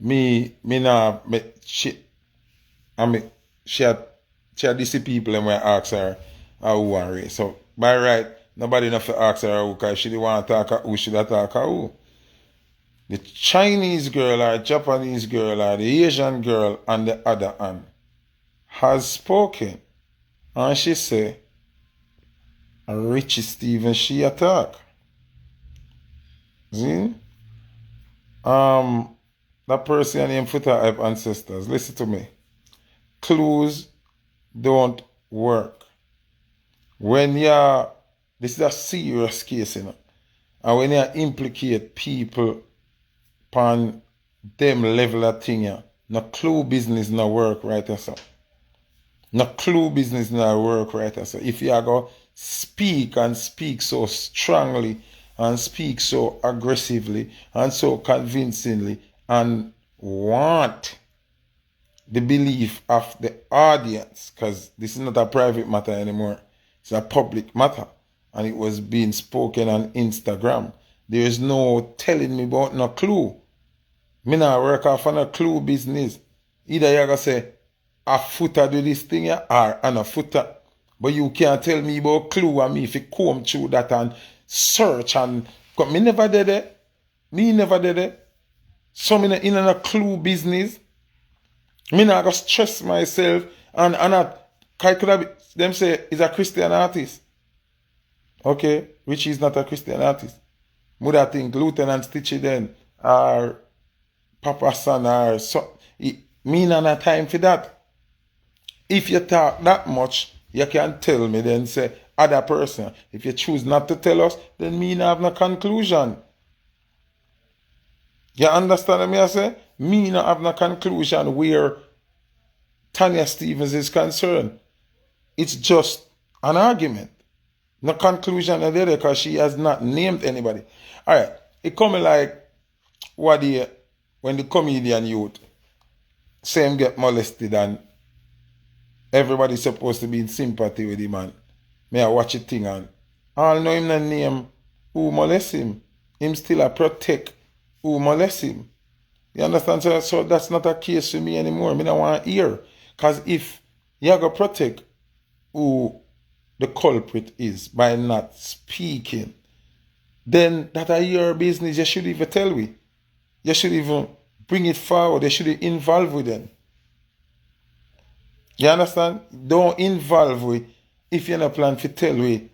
me nah, me, she had these people and when I ask her who and race. So by right, nobody enough to ask her who, because she didn't want to talk who, should have talk who. The Chinese girl or Japanese girl or the Asian girl on the other hand has spoken. And she say, Richie Stephen, she attack. See? That person named Foota Hype Ancestors, listen to me. Clues don't work. When this is a serious case, you know. And when you implicate people upon them level of thing, yeah, no clue business no work right or so. No clue business no work right or so. If you go speak and speak so strongly and speak so aggressively and so convincingly and want the belief of the audience, because this is not a private matter anymore, it's a public matter, and it was being spoken on Instagram. There is no telling me about no clue. Me not work off on a clue business. Either you gotta say a foota do this thing or an a foota. But you can't tell me about clue and me if you comb through that and search and me never did it. Me never did it. So me in a clue business. Me not gonna stress myself and I could have them say he's a Christian artist. Okay, which is not a Christian artist. Would I think Lieutenant Stitchy then or Papa Son or so, me not have time for that. If you talk that much, you can tell me then say other person. If you choose not to tell us, then me not have no conclusion. You understand what me I say? Me not have no conclusion where Tanya Stephen is concerned. It's just an argument. No conclusion there because she has not named anybody. Alright, it coming like when the comedian youth say him get molested and everybody's supposed to be in sympathy with him and may I watch it thing and all know him the name who molest him. Him still a protect who molest him. You understand? So that's not a case for me anymore. Me don't want to hear. Because if you go protect who the culprit is by not speaking, then that are your business. You should even tell we. You should even bring it forward. You should involve with them. You understand? Don't involve with if you're not plan to tell we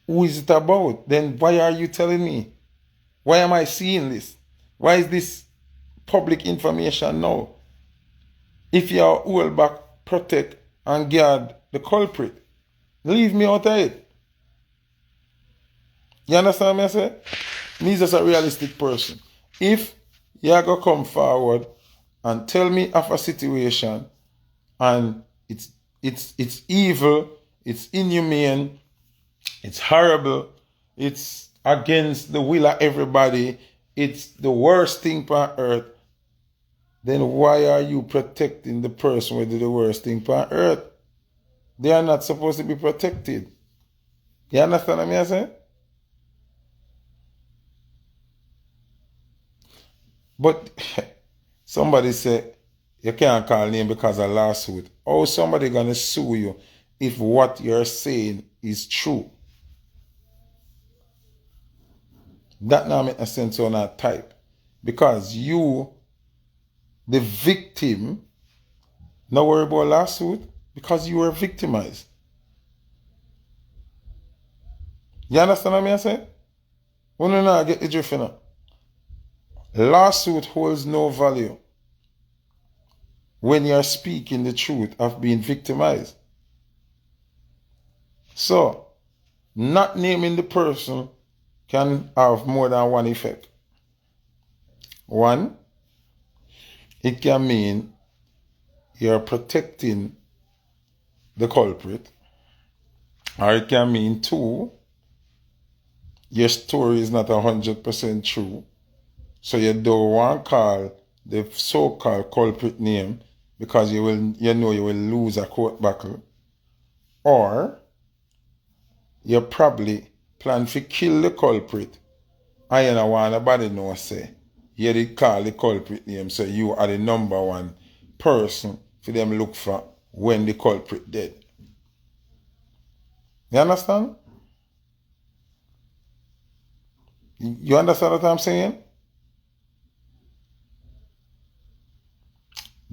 who is it about. Then why are you telling me? Why am I seeing this? Why is this public information now? If you are hold back, protect and guard the culprit, leave me out of it. You understand me I say? Me is just a realistic person. If you are going to come forward and tell me of a situation and it's evil, it's inhumane, it's horrible, it's against the will of everybody, it's the worst thing on earth, then why are you protecting the person who did the worst thing on earth? They are not supposed to be protected. You understand what I say? But somebody say you can't call name because of lawsuit. How somebody gonna sue you if what you're saying is true? That now make a sense on that type. Because you, the victim, not worry about lawsuit because you were victimized. You understand what I say? When you not get the drift, you know? Lawsuit holds no value when you're speaking the truth of being victimized. So, not naming the person can have more than one effect. One, it can mean you're protecting the culprit. Or it can mean two, your story is not 100% true. So you don't want to call the so-called culprit name because you know you will lose a court battle. Or you probably plan to kill the culprit and you don't want nobody know say you did call the culprit name, so you are the number one person for them look for when the culprit dead. You understand? You understand what I'm saying?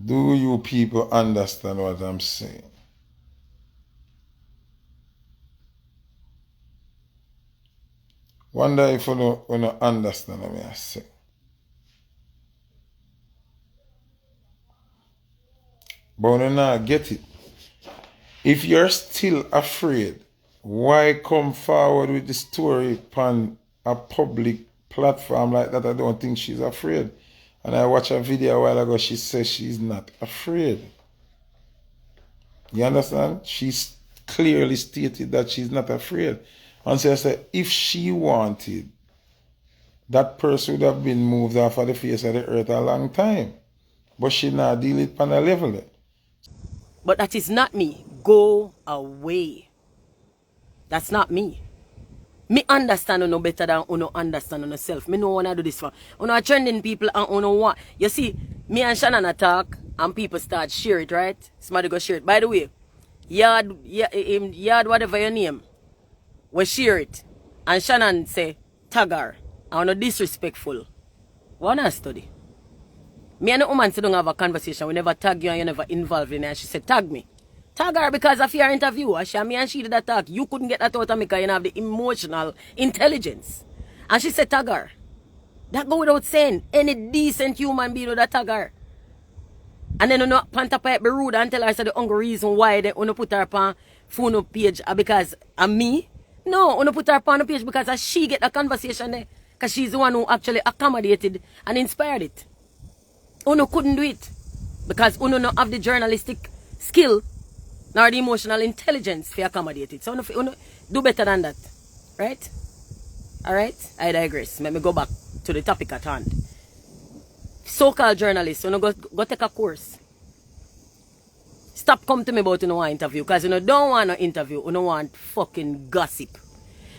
Do you people understand what I'm saying? Wonder if you don't understand what I say. But you not get it. If you're still afraid, why come forward with the story on a public platform like that? I don't think she's afraid. And I watched a video a while ago, she says she's not afraid. You understand? She's clearly stated that she's not afraid. And so I said, if she wanted, that person would have been moved off of the face of the earth a long time. But she not deal it on a level. But that is not me. Go away. That's not me. Me understand no better than you understand on yourself. Me no wanna do this for. You are trending people and you know what. You see, me and Shannon attack and people start share it, right? Somebody go share it. By the way, Yard whatever your name, we share it. And Shannon say, tag her. I no disrespectful. Wanna study? Me and the woman sit down have a conversation. We never tag you and you never involved in it. And she said, tag me. Tag her because of your interview. Me and she did that talk. You couldn't get that out of me because you have the emotional intelligence. And she said, tag her. That go without saying. Any decent human being would tag her. And then you know, Pantapa be rude and tell her the only reason why they want to put her on phone page because of me. No, want to put her on the page because she get a conversation there. Because she's the one who actually accommodated and inspired it. Uno couldn't do it because Uno don't have the journalistic skill nor the emotional intelligence to accommodate it. So Uno do better than that. Right? Alright? I digress. Let me go back to the topic at hand. So-called journalists, Uno go take a course. Stop come to me about Uno interview because Uno don't want no interview. Uno want fucking gossip.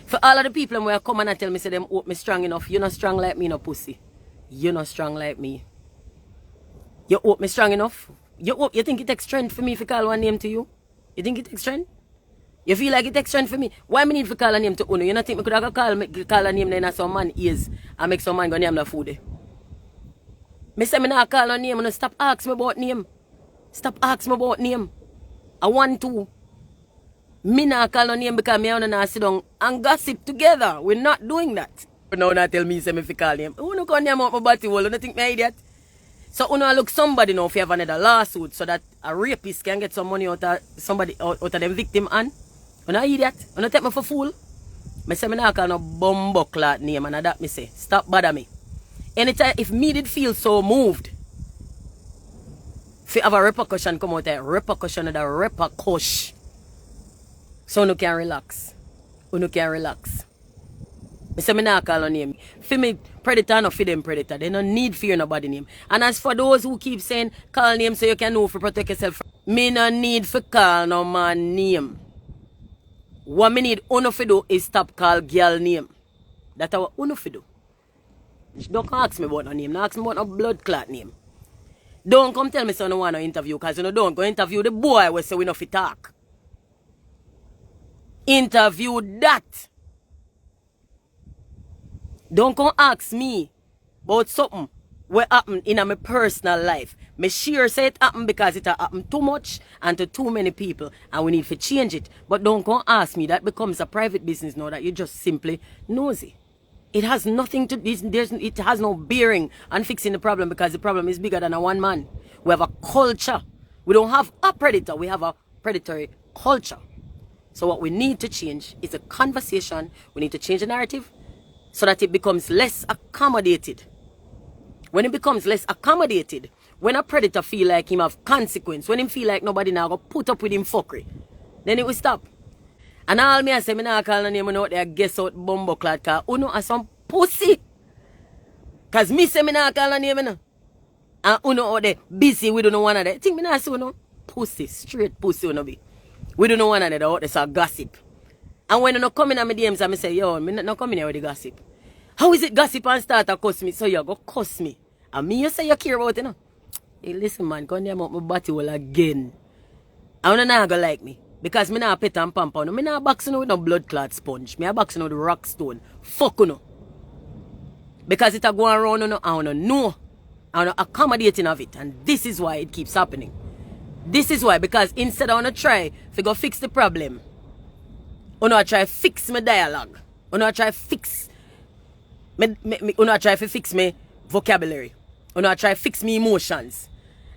For all of the people who come and tell me, say them hope me strong enough. You're not strong like me, no pussy. You're not strong like me. You hope me strong enough? You think it takes strength for me to call one name to you? You think it takes strength? You feel like it takes strength for me? Why me need to call a name to Uno? You not think me could have call a name then some man ears and make some man go name the food? Me say me not call a name and stop asking me about name. Stop asking me about name. I want to. Me not call no name because me and not sit down and gossip together. We're not doing that. But now not tell me say me fi call name. Uno call name out my body wall. You don't think me idiot? So Uno look somebody now if you have another lawsuit so that a rapist can get some money out of somebody out of them victim and Uno idiot. Uno take me for fool. Me say me not call no bumbuckler name and that me say. Stop bother me. Anytime if me did feel so moved if you have a repercussion come out there, repercussion of the repercussion. So Uno can relax. Uno can relax. I say me not call no name. For me, predator no for them predator. They no need fear nobody name. And as for those who keep saying call name so you can know to protect yourself, me no need for call no man name. What me need Uno for do is stop call girl name. That's what Uno for do. Don't ask me about no name. Don't ask me about no blood clot name. Don't come tell me so no want no interview because you know don't go interview the boy we say we no fit talk. Interview that. Don't come ask me about something what happened in my personal life. Me sure say it happened because it happened too much and to too many people and we need to change it. But don't come ask me. That becomes a private business now that you just simply nosy. It has nothing to it has no bearing on fixing the problem because the problem is bigger than a one man. We have a culture. We don't have a predator. We have a predatory culture. So what we need to change is a conversation. We need to change the narrative so that it becomes less accommodated. When it becomes less accommodated, when a predator feel like him have consequence, when him feel like nobody now go put up with him fuckery, then it will stop. And all me I say, me not call no name out there, guess out bumbleclad, cause Uno are some pussy. Cause me say me not call no name, you know. And Uno out there busy, we don't know one of that. Think me not say Uno? Pussy, straight pussy Uno be. We don't know one another out there, so gossip. And when you come in at my DMs and I say, yo, me not coming here with the gossip. How is it gossip and start to cuss me? So you go cuss me. And me you say you care about it, you know? Hey, listen, man, come there out my body hole again. I wanna not go like me. Because me not pet and pamper. No, me not boxing with no blood clot sponge. Me a boxing with rock stone. Fuck you know. Because it a go around, no, I wanna know. I wanna accommodating of it. And this is why it keeps happening. This is why, because instead I wanna try to go fix the problem. I wanna try fix my dialogue. I wanna try fix I wanna try to fix my vocabulary. I wanna try fix my emotions.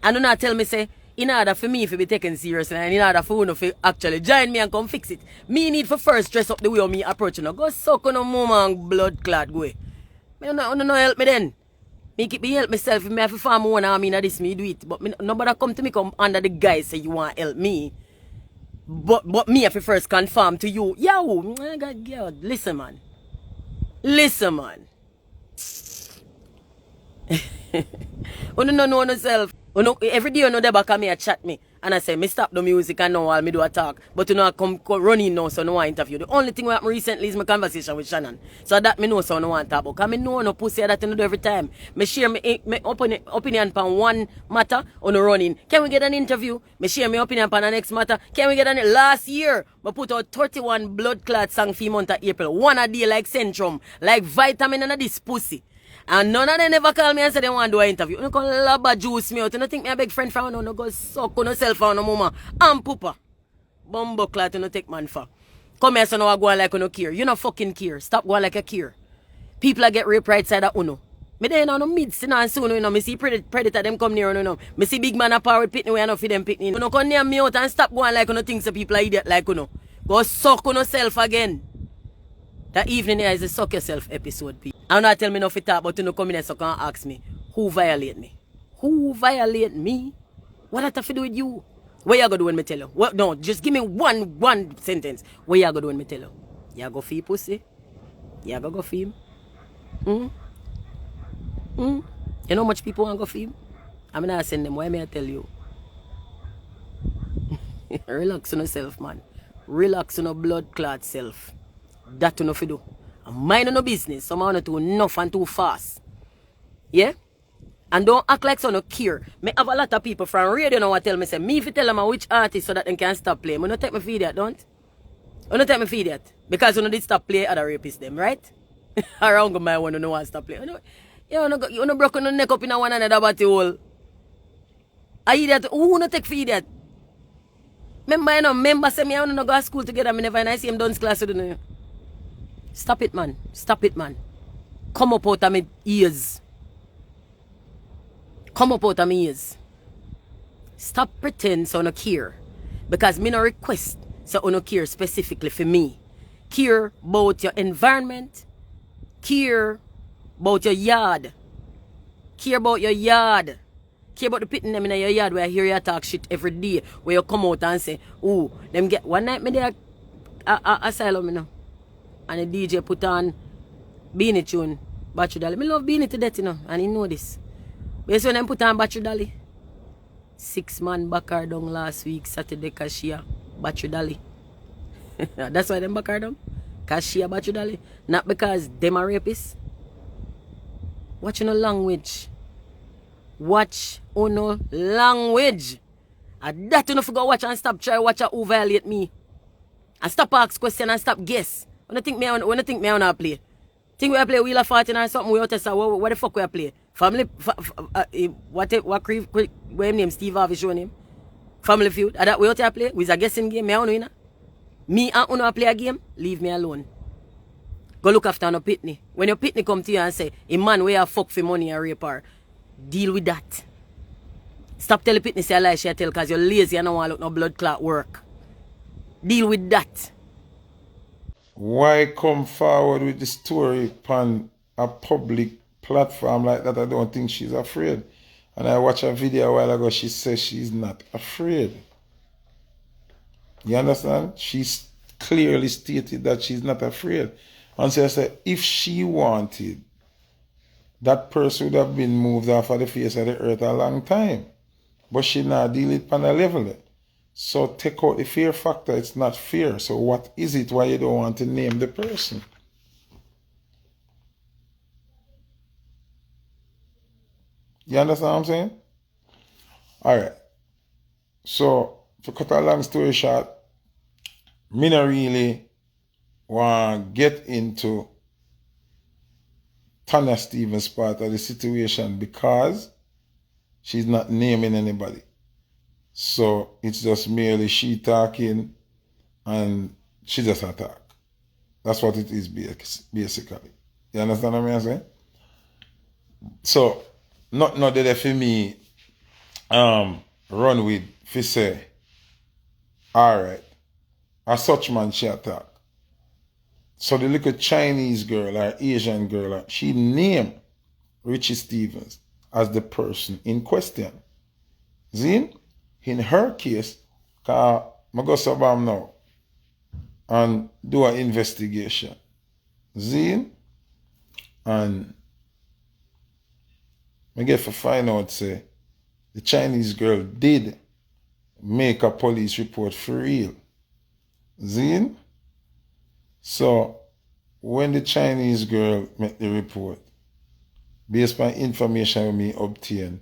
And you tell me say, in order for me to be taken seriously and in order for you to actually join me and come fix it, me need for first dress up the way me approach you. Go suck on a moment blood clot go. Me no help me then. Me keep me help myself. If me have to farm one army in this, me do it. But me, nobody come to me come under the guise say you want help me. But me have to first confirm to you. Yo, God, listen man. Listen man. You don't know yourself. Every day you know they back at me and chat me. And I say, me stop the music and now I'll me do a talk. But you know I come running now so no one interview. The only thing that happened recently is my conversation with Shannon. So that me know so no one talk about. Because I know no pussy that you do every time. Me share my opinion on one matter on running. Can we get an interview? Me share my opinion on the next matter. Can we get an last year? I put out 31 blood clot song for month of April. One a day like Centrum. Like vitamin and this pussy. And none of them ever call me and say they want to do an interview. You can laba juice me out. You don't think me a big friend from no go suck on yourself on no mama. And poopa. Bumbo clat you no take man for. Come here so now I go on like you no care. You no fucking care. Stop going like you care. People a get raped right side of uno. Me there no mid sin and soon you know. Me see predator them come near you know. Me see big man a power with pitney way enough for them pitney. You know come near me out and stop going like you no think so people are idiot like you know. Go suck on yourself again. That evening here is a suck yourself episode, people. I'm not tell me enough to talk, but you know come in here so can ask me, who violate me? Who violate me? What that have to do with you? What you gonna do when me tell you? What, no, just give me one sentence. What you gonna do when me tell you? You go feel pussy? You go feel? You know how much people want to go feel? I'm not send them. Why may I tell you? Relax on yourself, man. Relax on your blood clot self. That you know fi do. And mind on no business. Some want to do enough and too fast. Yeah? And don't act like so no care. Me have a lot of people from radio now tell me say, me if you tell them which artist so that they can stop playing. I don't take me feed that, don't? I don't take me feed that. Because you know did stop play other rapists them, right? Around my one no want stop playing. You know broke on the neck up in a one another body hole. I hear that who no take feed that? Remember say me I no go to school together, me never and I see him dance class with you. Stop it, man. Stop it, man. Come up out of my ears. Come up out of my ears. Stop pretend so no care. Because me no request so no care specifically for me. Care about your environment. Care about your yard. Care about your yard. Care about the pitting them in your yard where I hear you talk shit every day. Where you come out and say, oh, them get one night me there asylum, you know. And the DJ put on Beanie tune, Battery Dolly. Me love Beanie to death, you know, and he know this. But when them put on Battery Dolly, 6 man back her down last week, Saturday, Kashia, Battery Dolly. That's why them back her down. Kashia, Battery Dolly. Not because them are rapists. Watch no language. Watch no language. And that you know forgot watch and stop try watch who violate me. And stop ask question and stop guess. When I think me on a play. Think we play Wheel of Fortune or something we out there what the fuck we play? Family what name Steve Harvey show name? Family Feud. That we out there play? We a guessing game, me and me and uno play a game, leave me alone. Go look after no pitney. When your pitney come to you and say, a man where you fuck for money and rape her, deal with that. Stop telling pitney say a lie she tell because you're lazy and don't want to look no blood clot work. Deal with that. Why come forward with the story on a public platform like that? I don't think she's afraid. And I watched a video a while ago, she says she's not afraid. You understand? She's clearly stated that she's not afraid. And so I said, if she wanted, that person would have been moved off of the face of the earth a long time. But she not deal it on a level. So take out the fear factor, it's not fear. So what is it why you don't want to name the person? You understand what I'm saying? Alright. So, to cut a long story short, me not really want to get into Tanya Stephen's part of the situation because she's not naming anybody. So it's just merely she talking and she just attack. That's what it is basically. You understand what I'm saying? So not that for me run with fi say, alright, a such man she attack. So the little Chinese girl or Asian girl, she named Richie Stevens as the person in question. See? In her case, I go sabam now and do an investigation. See? And I get to find out say the Chinese girl did make a police report for real. See? So when the Chinese girl made the report, based on information we obtained,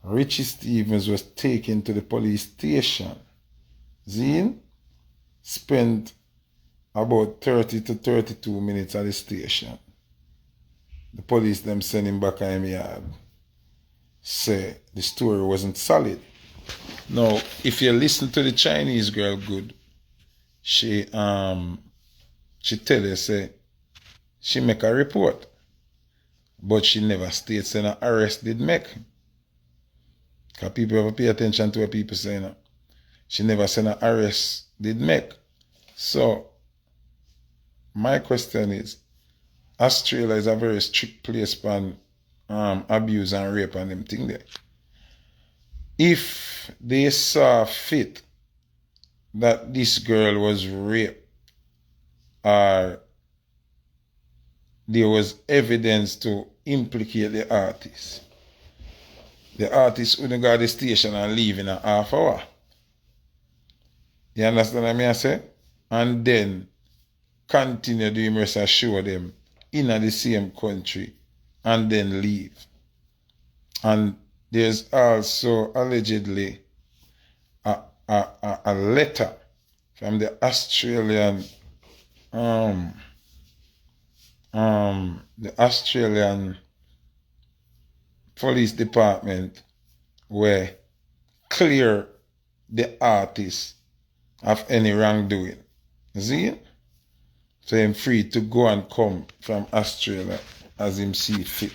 Richie Stevens was taken to the police station. Zine spent about 30 to 32 minutes at the station. The police them send him back in the yard. Say the story wasn't solid. Now, if you listen to the Chinese girl good, she tell you say she make a report, but she never states an arrest did make. Because people have to pay attention to what people say now. She never said an arrest did make. So, my question is, Australia is a very strict place for abuse and rape and them thing there. If they saw fit that this girl was raped or there was evidence to implicate the artist wouldn't go to the station and leave in a half hour. You understand what I say? And then continue doing rest and show them in the same country and then leave. And there's also allegedly a letter from the Australian police department where clear the artist of any wrongdoing. See? So I'm free to go and come from Australia as him see fit.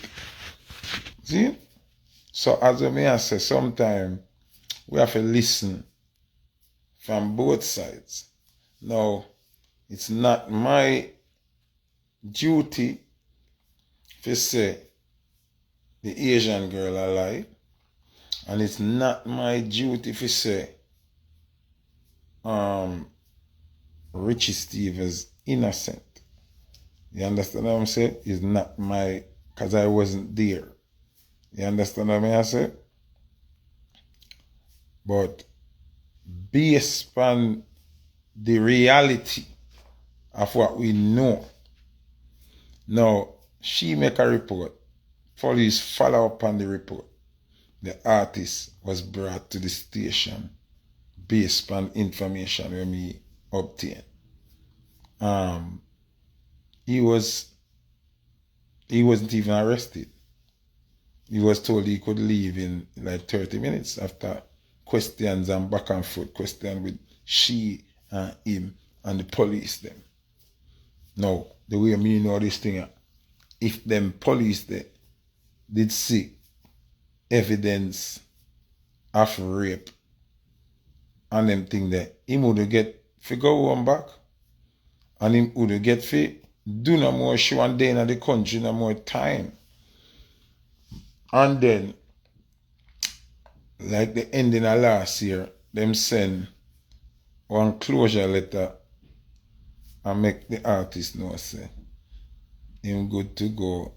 See? So as I may say, sometimes we have to listen from both sides. Now, it's not my duty to say the Asian girl alive, and it's not my duty to say Richie Stevens innocent. You understand what I'm saying? It's not my, because I wasn't there. You understand what I say? But based on the reality of what we know, now she make a report, police follow up on the report. The artist was brought to the station based on information we me obtained. He wasn't even arrested. He was told he could leave in like 30 minutes after questions and back and forth question with she and him and the police them. Now, the way me know this thing, if them police there did see evidence of rape and them thing there, him would get figure one back and him would get fit do no more show and day in the country no more time. And then like the ending of last year, them send one closure letter and make the artist know say him good to go,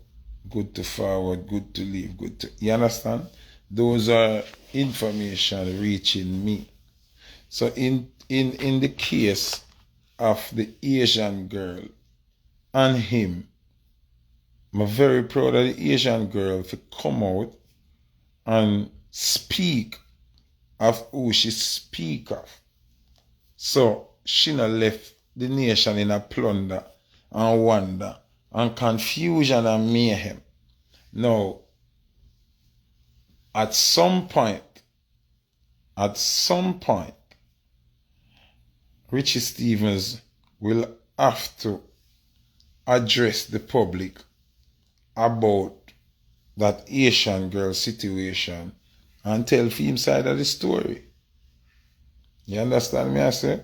good to forward, good to leave, good to, you understand? Those are information reaching me. So in the case of the Asian girl and him, I'm very proud of the Asian girl to come out and speak of who she speak of. So she not left the nation in a plunder and wonder and confusion and mayhem. Now, at some point, Richie Stephens will have to address the public about that Asian girl situation and tell him side of the story. You understand me, I say?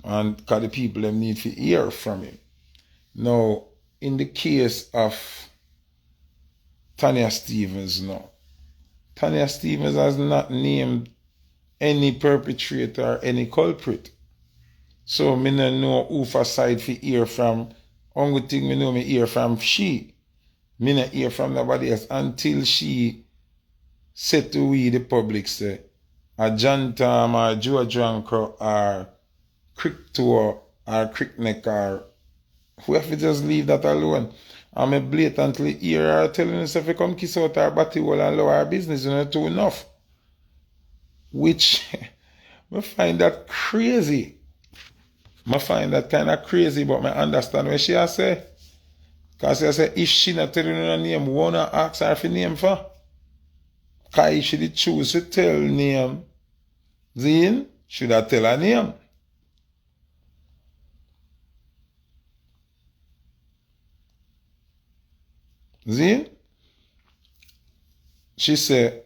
And because the people them need to hear from him. Now, in the case of Tanya Stevens now, Tanya Stevens has not named any perpetrator or any culprit. So me no know who for side to hear from. Only thing me know me hear from she. Me not hear from nobody else until she said to we the public say a John Tom or Joe Dranko or Crick Tour or Crickneck or whoever, just leave that alone. And me blatantly hear her telling us if you come kiss out her body hole and allow her business, you know, too enough. Which I find that crazy. I find that kind of crazy, but I understand what she has say. Because she say if she not telling her name, we wanna ask her for name for. Because if she did choose to tell name, then should I tell her name? Then she say,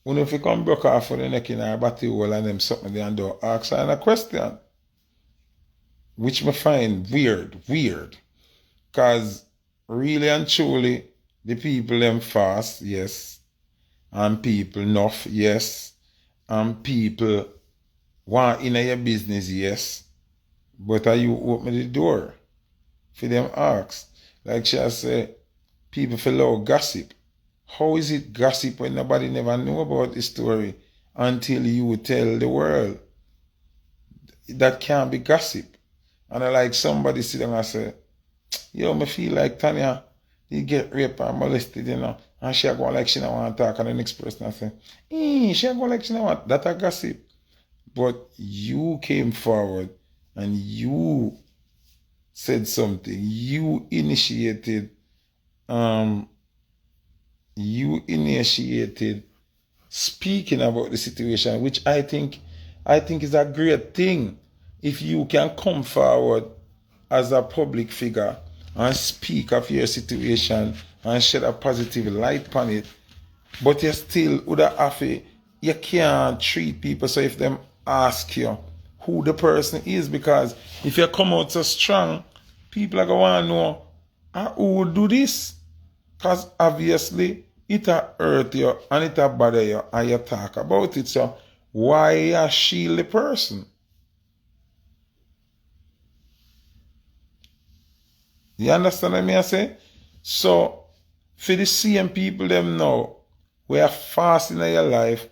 when if you come broke off for the neck in her body hole and them something and don't ask her a question. Which I find weird. Because really and truly, the people them fast, yes. And people enough, yes. And people want in your business, yes. But are you open the door for them ask? Like she has said, people follow gossip. How is it gossip when nobody never know about the story until you tell the world? That can't be gossip. And I like somebody sit down and say, yo, me feel like Tanya, you get raped or molested, you know, and she go like she don't want to talk, and the next person say, she go like she don't want, that a gossip. But you came forward and you said something. You initiated speaking about the situation, which I think is a great thing. If you can come forward as a public figure and speak of your situation and shed a positive light on it, but you still would have to, you can't treat people so if them ask you who the person is, because if you come out so strong, people are going to know who would do this. Because obviously it hurt you and it bother you and you talk about it. So why you shield the person? You understand what I say? So for the same people them now, we are fast in your life,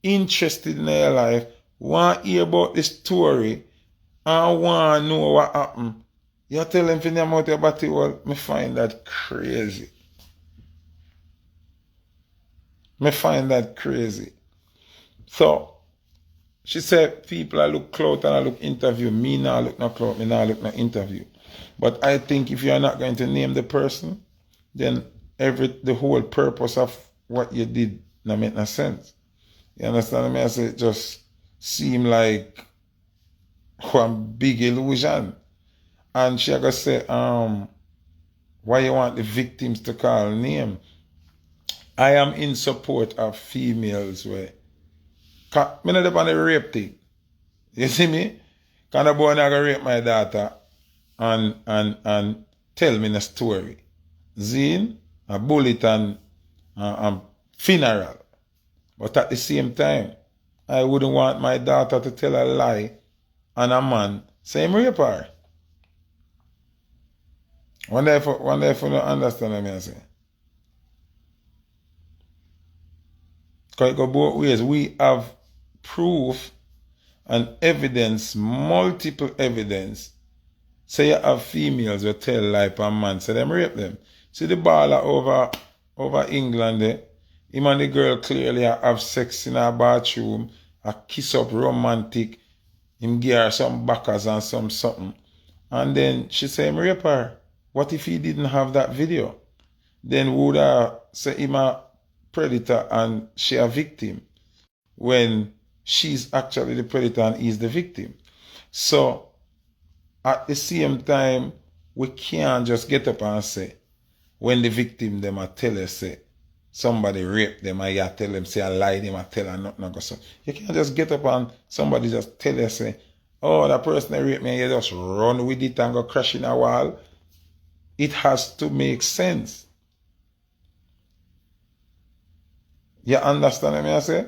interested in your life, want to hear about the story and want to know what happened. You tell them for them out your body, well, me find that crazy. So she said people I look clout and I look interview. Me now look no clout, me now look no interview. But I think if you're not going to name the person, then the whole purpose of what you did not make no sense. You understand me? I say it just seem like one big illusion. And she gonna say, why you want the victims to call name? I am in support of females where I'm not on the rape thing. You see me? Can a boy not gonna rape my daughter and tell me a story? Zine, a bullet and funeral. But at the same time, I wouldn't want my daughter to tell a lie and a man say him rape her. Wonder if you don't understand what I say. Because it go both ways. We have proof and evidence, multiple evidence. Say you have females who tell lie per man, so them rape them. See the baller over England there, him and the girl clearly have sex in a bathroom, a kiss up romantic, him give her some backers and some something. And then she say him rape her. What if he didn't have that video? Then would I say him a predator and she a victim when she's actually the predator and he's the victim? So at the same time, we can't just get up and say, when the victim them a tell us say somebody raped them and you tell them say I lied them, I tell her nothing go so. You can't just get up and somebody just tell us say, oh, that person that raped me and you just run with it and go crash in a wall. It has to make sense. You understand what I say?